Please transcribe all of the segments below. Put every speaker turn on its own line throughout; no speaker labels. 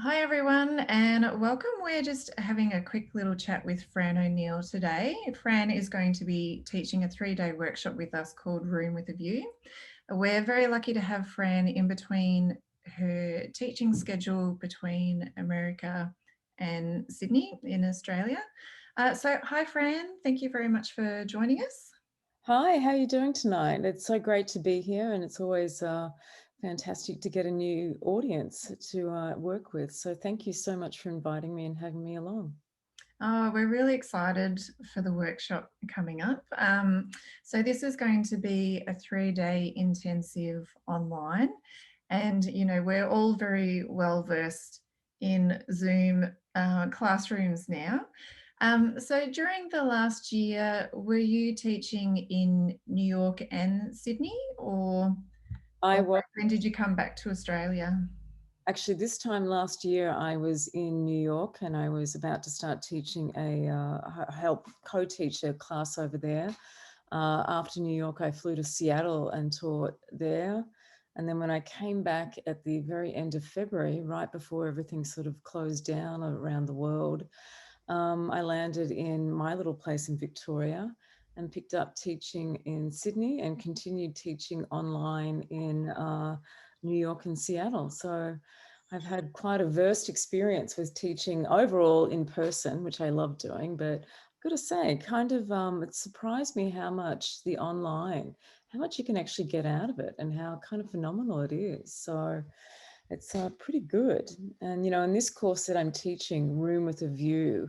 Hi everyone and welcome. We're just having a quick little chat with Fran O'Neill today. Fran is going to be teaching a 3-day workshop with us called Room with a View. We're very lucky to have Fran in between her teaching schedule between America and Sydney in Australia. So hi Fran, thank you very much for joining us.
Hi, how are you doing tonight? It's so great to be here, and it's always fantastic to get a new audience to work with. So thank you so much for inviting me and having me along.
Oh, we're really excited for the workshop coming up. So this is going to be a 3-day intensive online, and we're all very well versed in Zoom classrooms now. So during the last year, were you teaching in New York and Sydney,
I
or
was
when did you come back to Australia?
actually this time last year, I was in New York and I was about to start teaching help co-teach a class over there. After New York, I flew to Seattle and taught there. And then when I came back at the very end of February, right before everything sort of closed down around the world, I landed in my little place in Victoria and picked up teaching in Sydney and continued teaching online in New York and Seattle. So I've had quite a versed experience with teaching overall in person, which I love doing, but I've got to say, it surprised me how much the online, how much you can actually get out of it and how kind of phenomenal it is. So it's pretty good. And, in this course that I'm teaching, Room with a View,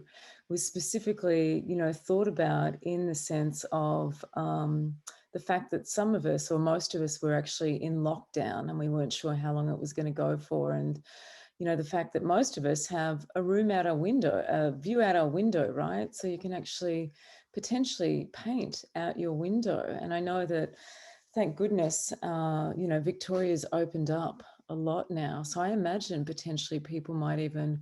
was specifically, thought about in the sense of the fact that some of us, or most of us, were actually in lockdown and we weren't sure how long it was going to go for. And, the fact that most of us have a room out our window, a view out our window, right? So you can actually potentially paint out your window. And I know that, thank goodness, Victoria's opened up a lot now. So I imagine potentially people might even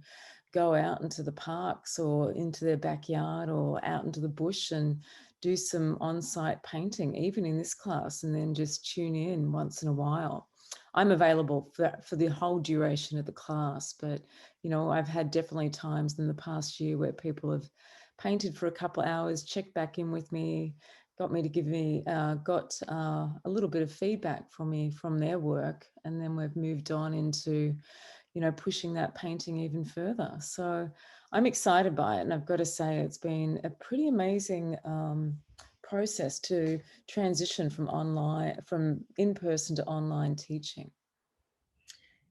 go out into the parks or into their backyard or out into the bush and do some on-site painting, even in this class, and then just tune in once in a while. I'm available for the whole duration of the class, but I've had definitely times in the past year where people have painted for a couple of hours, checked back in with me, got me to give me got a little bit of feedback from me from their work, and then we've moved on into pushing that painting even further. So I'm excited by it, and I've got to say it's been a pretty amazing process to transition from in person to online teaching.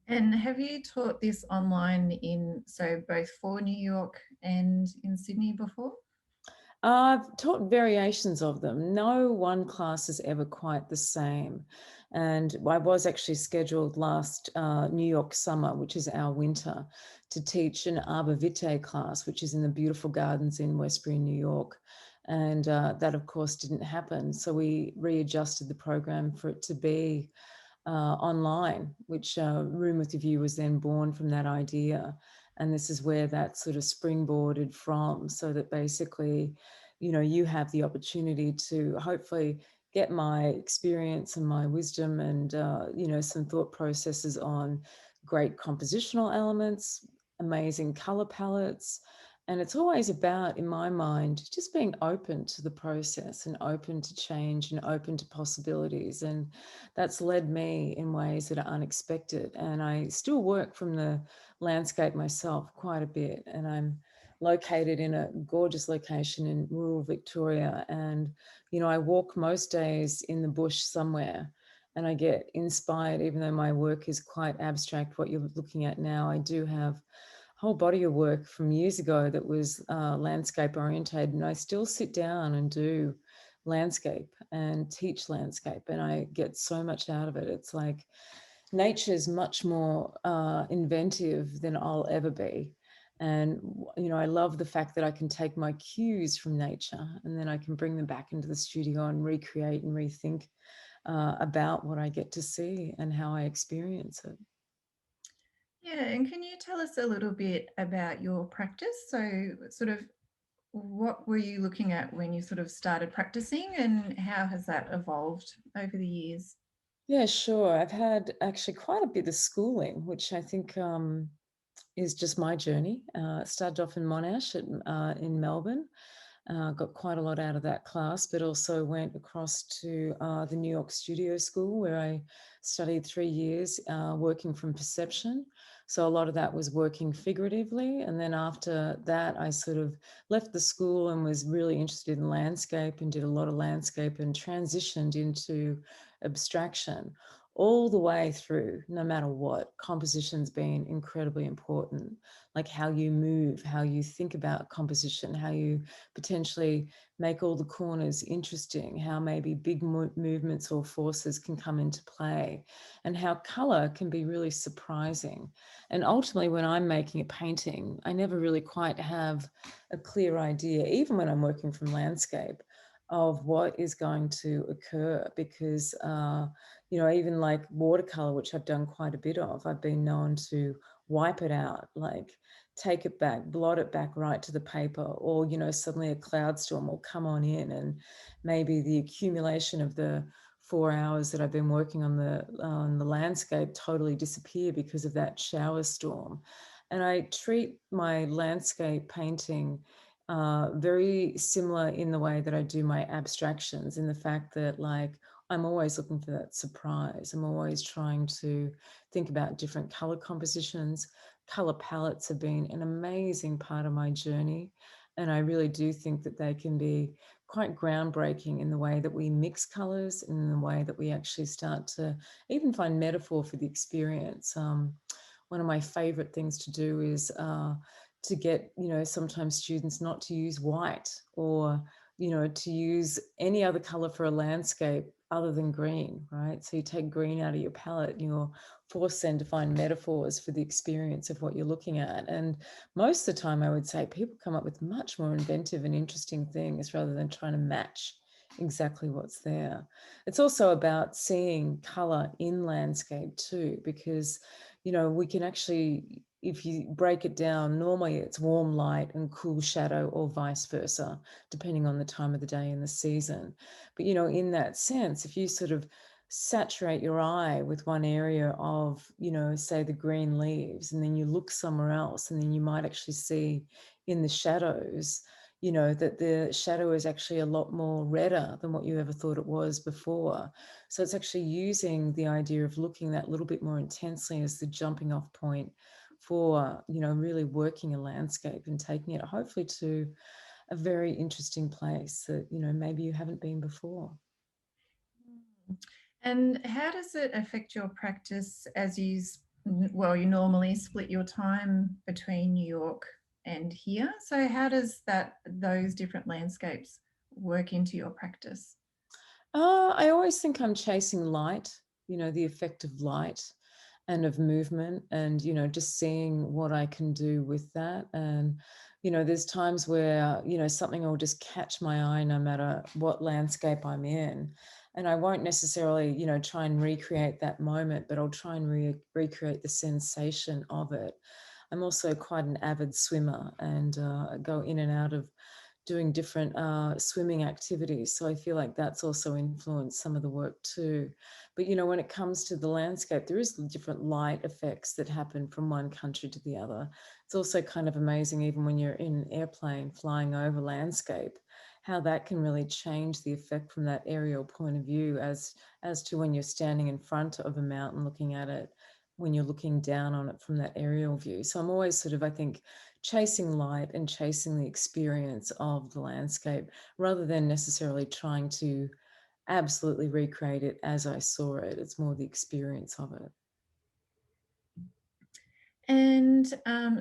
And have you taught this online so both for New York and in Sydney before?
I've taught variations of them. No one class is ever quite the same. And I was actually scheduled last New York summer, which is our winter, to teach an Arbor Vitae class, which is in the beautiful gardens in Westbury, New York. And that, of course, didn't happen. So we readjusted the program for it to be online, which Room with a View was then born from that idea. And this is where that sort of springboarded from, so that basically, you have the opportunity to hopefully get my experience and my wisdom and, some thought processes on great compositional elements, amazing color palettes. And it's always about, in my mind, just being open to the process and open to change and open to possibilities. And that's led me in ways that are unexpected. And I still work from the landscape myself quite a bit. And I'm located in a gorgeous location in rural Victoria. And, I walk most days in the bush somewhere. And I get inspired, even though my work is quite abstract. What you're looking at now, I do have whole body of work from years ago that was landscape orientated, and I still sit down and do landscape and teach landscape, and I get so much out of it. It's like nature's much more inventive than I'll ever be. And I love the fact that I can take my cues from nature and then I can bring them back into the studio and recreate and rethink about what I get to see and how I experience it.
Yeah, and can you tell us a little bit about your practice? So, sort of, what were you looking at when you sort of started practicing, and how has that evolved over the years?
Yeah, sure. I've had actually quite a bit of schooling, which I think is just my journey. Started off in Monash in Melbourne. Got quite a lot out of that class, but also went across to the New York Studio School, where I studied 3 years working from perception. So a lot of that was working figuratively. And then after that, I sort of left the school and was really interested in landscape and did a lot of landscape and transitioned into abstraction all the way through. No matter what, composition's been incredibly important, like how you move, how you think about composition, how you potentially make all the corners interesting, how maybe big movements or forces can come into play, and how color can be really surprising. And ultimately, when I'm making a painting, I never really quite have a clear idea, even when I'm working from landscape, of what is going to occur, because even like watercolor, which I've done quite a bit of, I've been known to wipe it out, like take it back, blot it back right to the paper, or suddenly a cloud storm will come in, and maybe the accumulation of the 4 hours that I've been working on the landscape totally disappear because of that shower storm. And I treat my landscape painting very similar in the way that I do my abstractions, in the fact that, like, I'm always looking for that surprise. I'm always trying to think about different color compositions. Color palettes have been an amazing part of my journey. And I really do think that they can be quite groundbreaking in the way that we mix colors and in the way that we actually start to even find metaphor for the experience. One of my favorite things to do is to get, sometimes students not to use white, or to use any other color for a landscape other than green, right? So you take green out of your palette and you're forced then to find metaphors for the experience of what you're looking at. And most of the time, I would say people come up with much more inventive and interesting things rather than trying to match exactly what's there. It's also about seeing color in landscape too, because we can actually, if you break it down, normally it's warm light and cool shadow, or vice versa, depending on the time of the day and the season. But, in that sense, if you sort of saturate your eye with one area of, say the green leaves, and then you look somewhere else, and then you might actually see in the shadows, that the shadow is actually a lot more redder than what you ever thought it was before. So it's actually using the idea of looking that little bit more intensely as the jumping off point for, really working a landscape and taking it hopefully to a very interesting place that, maybe you haven't been before.
And how does it affect your practice as well, you normally split your time between New York and here. So how does those different landscapes work into your practice?
I always think I'm chasing light, the effect of light and of movement, and, just seeing what I can do with that. And, there's times where, something will just catch my eye no matter what landscape I'm in. And I won't necessarily, try and recreate that moment, but I'll try and recreate the sensation of it. I'm also quite an avid swimmer, and go in and out of doing different swimming activities. So I feel like that's also influenced some of the work too. But, when it comes to the landscape, there is different light effects that happen from one country to the other. It's also kind of amazing, even when you're in an airplane flying over landscape, how that can really change the effect from that aerial point of view as to when you're standing in front of a mountain looking at it, when you're looking down on it from that aerial view. So I'm always sort of, I think, chasing light and chasing the experience of the landscape, rather than necessarily trying to absolutely recreate it as I saw it. It's more the experience of it.
And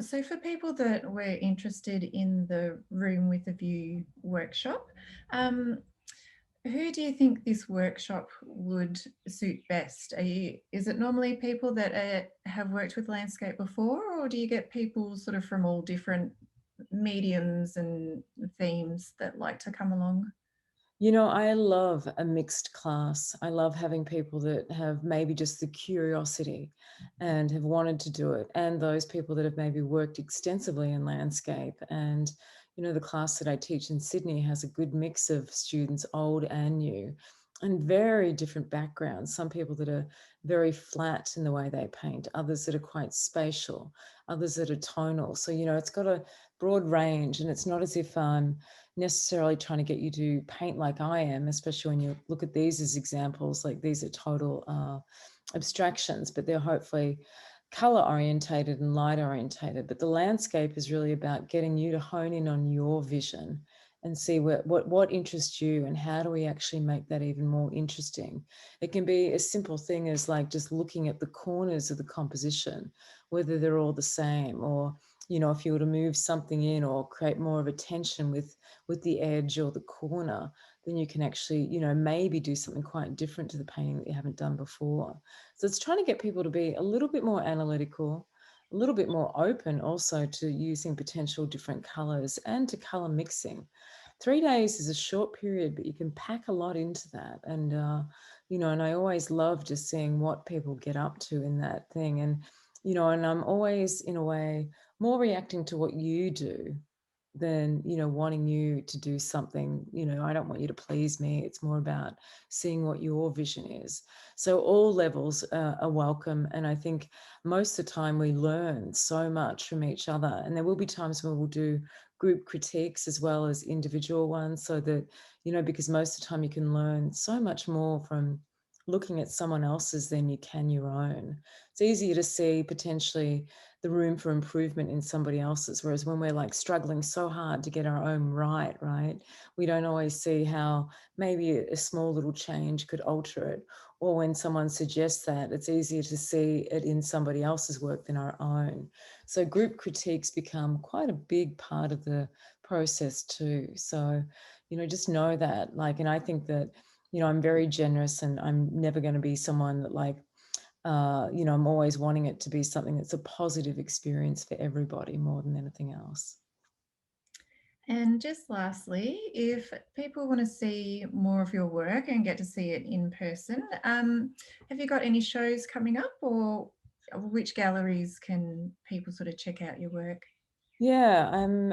so for people that were interested in the Room with a View workshop, um, who do you think this workshop would suit best? Is it normally people that have worked with landscape before, or do you get people sort of from all different mediums and themes that like to come along?
I love a mixed class. I love having people that have maybe just the curiosity and have wanted to do it, and those people that have maybe worked extensively in landscape. And, the class that I teach in Sydney has a good mix of students, old and new. and very different backgrounds. Some people that are very flat in the way they paint, others that are quite spatial, others that are tonal. So, it's got a broad range, and it's not as if I'm necessarily trying to get you to paint like I am, especially when you look at these as examples. Like, these are total abstractions, but they're hopefully color orientated and light orientated. But the landscape is really about getting you to hone in on your vision and see what interests you, and how do we actually make that even more interesting. It can be a simple thing as like just looking at the corners of the composition, whether they're all the same, or if you were to move something in or create more of a tension with the edge or the corner, then you can actually maybe do something quite different to the painting that you haven't done before. So it's trying to get people to be a little bit more analytical, a little bit more open also to using potential different colors and to color mixing. 3 days is a short period, but you can pack a lot into that. And I always love just seeing what people get up to in that thing. And I'm always, in a way, more reacting to what you do than wanting you to do something. I don't want you to please me. It's more about seeing what your vision is. So all levels are welcome, and I think most of the time we learn so much from each other, and there will be times when we'll do group critiques as well as individual ones, so that because most of the time you can learn so much more from looking at someone else's than you can your own. It's easier to see potentially the room for improvement in somebody else's. Whereas when we're like struggling so hard to get our own right, we don't always see how maybe a small little change could alter it. Or when someone suggests that, it's easier to see it in somebody else's work than our own. So group critiques become quite a big part of the process too. So, just know that, like, and I think that, I'm very generous, and I'm never going to be someone that like, I'm always wanting it to be something that's a positive experience for everybody more than anything else.
And just lastly, if people want to see more of your work and get to see it in person, have you got any shows coming up, or which galleries can people sort of check out your work?
Yeah,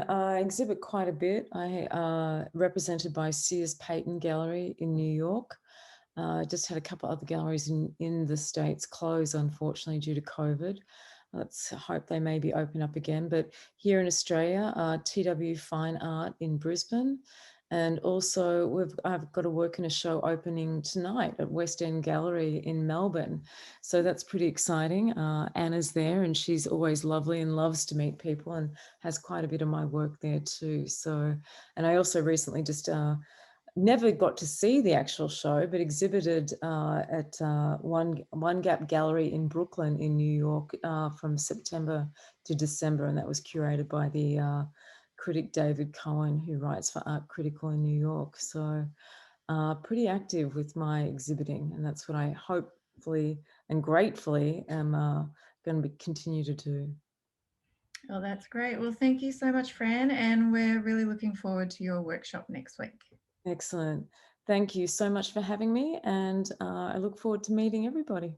I exhibit quite a bit. I represented by Sears Payton Gallery in New York. Just had a couple other galleries in the States close, unfortunately, due to COVID. Let's hope they maybe open up again. But here in Australia, TW Fine Art in Brisbane. And also I've got to work in a show opening tonight at West End Gallery in Melbourne. So that's pretty exciting. Anna's there, and she's always lovely and loves to meet people and has quite a bit of my work there too. So, and I also recently just never got to see the actual show, but exhibited at One Gap Gallery in Brooklyn in New York from September to December, and that was curated by the critic David Cohen, who writes for Art Critical in New York. So pretty active with my exhibiting, and that's what I hopefully and gratefully am going to continue to do.
Oh, that's great. Well, thank you so much, Fran, and we're really looking forward to your workshop next week.
Excellent. Thank you so much for having me, and I look forward to meeting everybody.